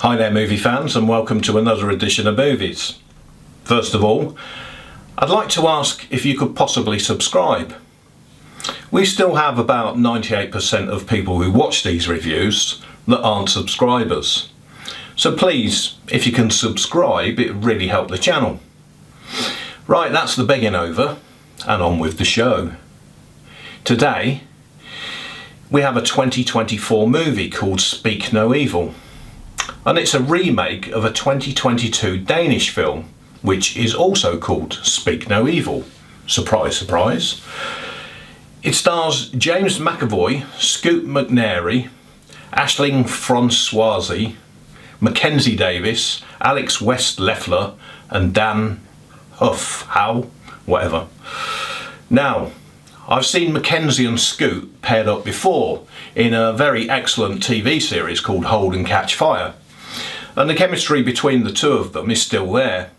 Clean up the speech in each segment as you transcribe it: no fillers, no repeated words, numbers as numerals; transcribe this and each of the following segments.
Hi there movie fans, and welcome to another edition of Movies. First of all, I'd like to ask if you could possibly subscribe. We still have about 98% of people who watch these reviews that aren't subscribers. So please, if you can subscribe, it would really help the channel. Right, that's the begging over, and on with the show. Today, we have a 2024 movie called Speak No Evil. And it's a remake of a 2022 Danish film, which is also called Speak No Evil. Surprise, surprise. It stars James McAvoy, Scoot McNairy, Aisling Françoisi, Mackenzie Davis, Alex West Leffler, and Dan whatever. Now, I've seen Mackenzie and Scoot paired up before in a very excellent TV series called Hold and Catch Fire. And the chemistry between the two of them is still there.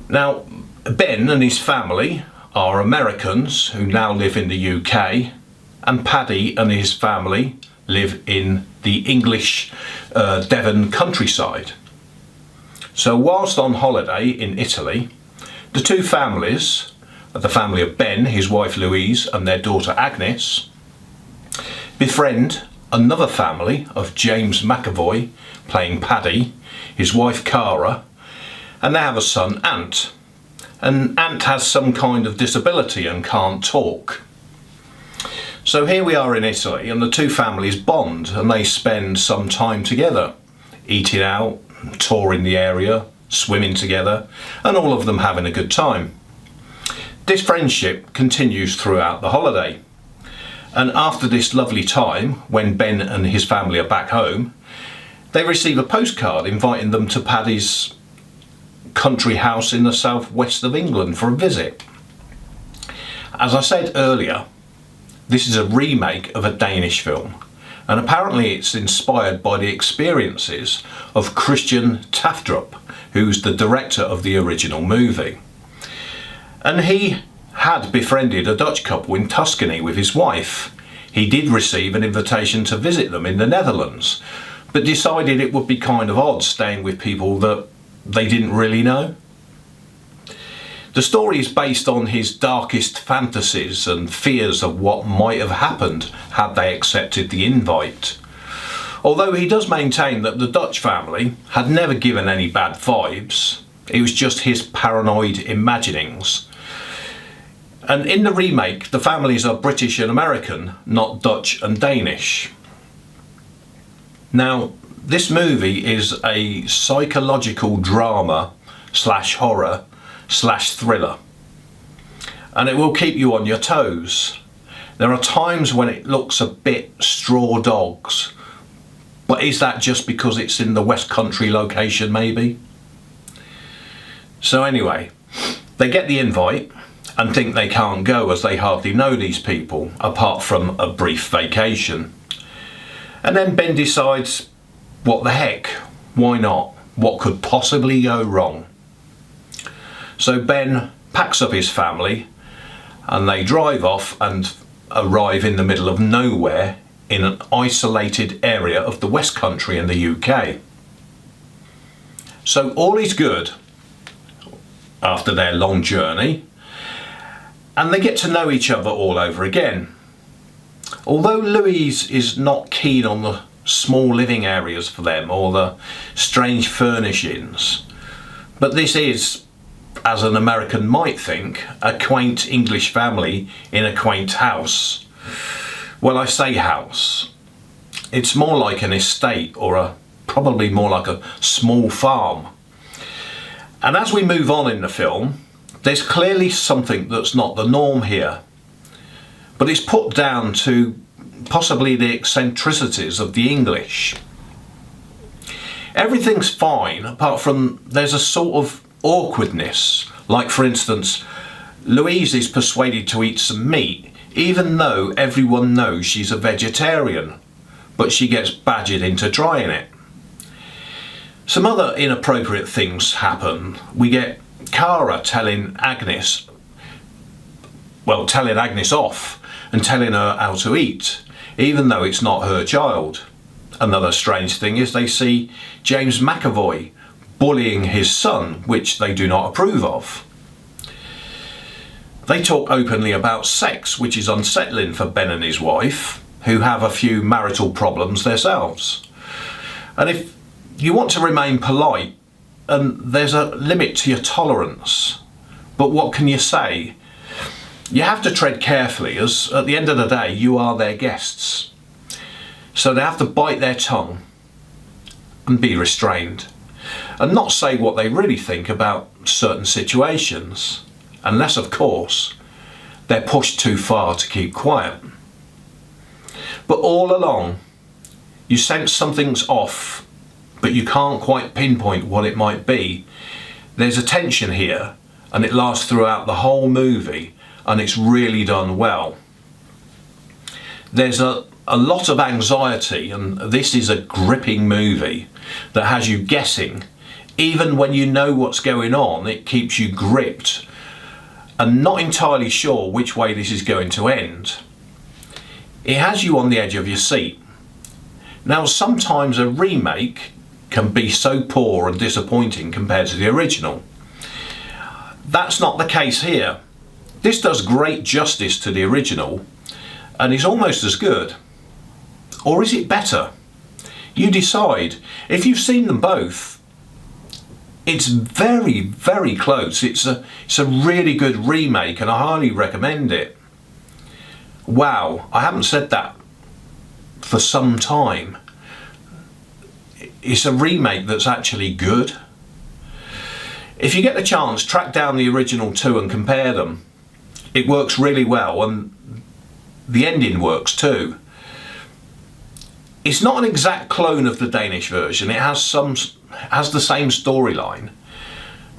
Now, Ben and his family are Americans who now live in the UK, and Paddy and his family live in the English Devon countryside. So whilst on holiday in Italy, the two families, the family of Ben, his wife Louise, and their daughter Agnes, befriend another family of James McAvoy, playing Paddy, his wife Cara, and they have a son, Ant. And Ant has some kind of disability and can't talk. So here we are in Italy, and the two families bond, and they spend some time together, eating out, touring the area, swimming together, and all of them having a good time. This friendship continues throughout the holiday. And after this lovely time, when Ben and his family are back home, they receive a postcard inviting them to Paddy's country house in the southwest of England for a visit. As I said earlier, this is a remake of a Danish film, and apparently it's inspired by the experiences of Christian Tafdrup, who's the director of the original movie. And he had befriended a Dutch couple in Tuscany with his wife. He did receive an invitation to visit them in the Netherlands, but decided it would be kind of odd staying with people that they didn't really know. The story is based on his darkest fantasies and fears of what might have happened had they accepted the invite. Although he does maintain that the Dutch family had never given any bad vibes, it was just his paranoid imaginings. And in the remake, the families are British and American, not Dutch and Danish. Now, this movie is a psychological drama / horror / thriller. And it will keep you on your toes. There are times when it looks a bit straw dogs. But is that just because it's in the West Country location, maybe? So anyway, they get the invite and think they can't go as they hardly know these people, apart from a brief vacation. And then Ben decides, what the heck, why not? What could possibly go wrong? So Ben packs up his family and they drive off and arrive in the middle of nowhere in an isolated area of the West Country in the UK. So all is good after their long journey, and they get to know each other all over again. Although Louise is not keen on the small living areas for them or the strange furnishings, but this is, as an American might think, a quaint English family in a quaint house. Well, I say house. It's more like an estate, or probably more like a small farm. And as we move on in the film, there's clearly something that's not the norm here, but it's put down to possibly the eccentricities of the English. Everything's fine, apart from there's a sort of awkwardness. Like, for instance, Louise is persuaded to eat some meat, even though everyone knows she's a vegetarian, but she gets badgered into trying it. Some other inappropriate things happen. We get Cara telling Agnes off and telling her how to eat, even though it's not her child. Another strange thing is they see James McAvoy bullying his son, which they do not approve of. They talk openly about sex, which is unsettling for Ben and his wife, who have a few marital problems themselves. And if you want to remain polite, and there's a limit to your tolerance, but what can you say? You have to tread carefully, as at the end of the day you are their guests. So they have to bite their tongue and be restrained, and not say what they really think about certain situations, unless of course they're pushed too far to keep quiet. But all along you sense something's off, but you can't quite pinpoint what it might be. There's a tension here, and it lasts throughout the whole movie, and it's really done well. There's a lot of anxiety, and this is a gripping movie that has you guessing. Even when you know what's going on, it keeps you gripped and not entirely sure which way this is going to end. It has you on the edge of your seat. Now, sometimes a remake can be so poor and disappointing compared to the original. That's not the case here. This does great justice to the original and is almost as good. Or is it better? You decide. If you've seen them both, it's very, very close. It's a really good remake, and I highly recommend it. Wow, I haven't said that for some time. It's a remake that's actually good. If you get the chance, track down the original two and compare them. It works really well, and the ending works too. It's not an exact clone of the Danish version. It has the same storyline,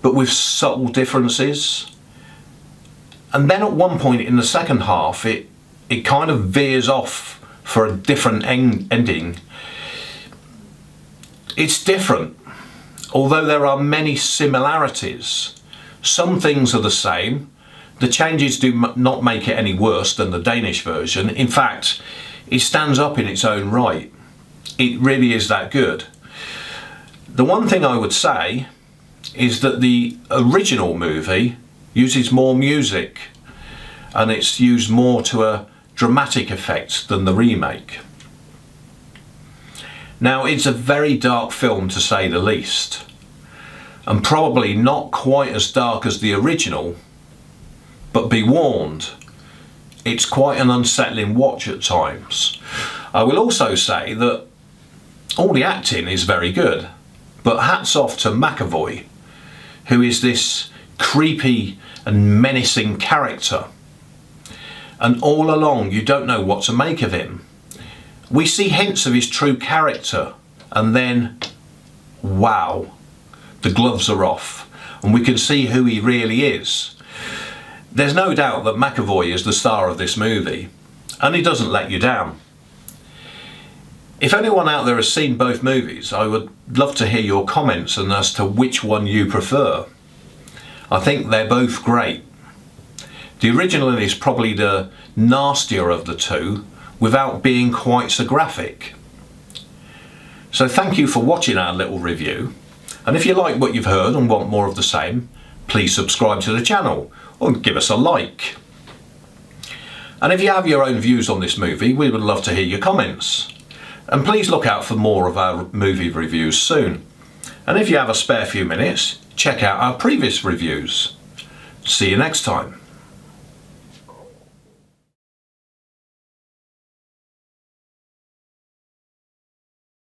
but with subtle differences. And then at one point in the second half, it kind of veers off for a different ending. It's different, although there are many similarities. Some things are the same. The changes do not make it any worse than the Danish version. In fact, it stands up in its own right. It really is that good. The one thing I would say is that the original movie uses more music, and it's used more to a dramatic effect than the remake. Now, it's a very dark film, to say the least, and probably not quite as dark as the original, but be warned, it's quite an unsettling watch at times. I will also say that all the acting is very good, but hats off to McAvoy, who is this creepy and menacing character, and all along you don't know what to make of him. We see hints of his true character, and then, wow, the gloves are off, and we can see who he really is. There's no doubt that McAvoy is the star of this movie, and he doesn't let you down. If anyone out there has seen both movies, I would love to hear your comments and as to which one you prefer. I think they're both great. The original is probably the nastier of the two, without being quite so graphic. So thank you for watching our little review, and if you like what you've heard and want more of the same, please subscribe to the channel or give us a like. And if you have your own views on this movie, we would love to hear your comments. And please look out for more of our movie reviews soon. And if you have a spare few minutes, check out our previous reviews. See you next time.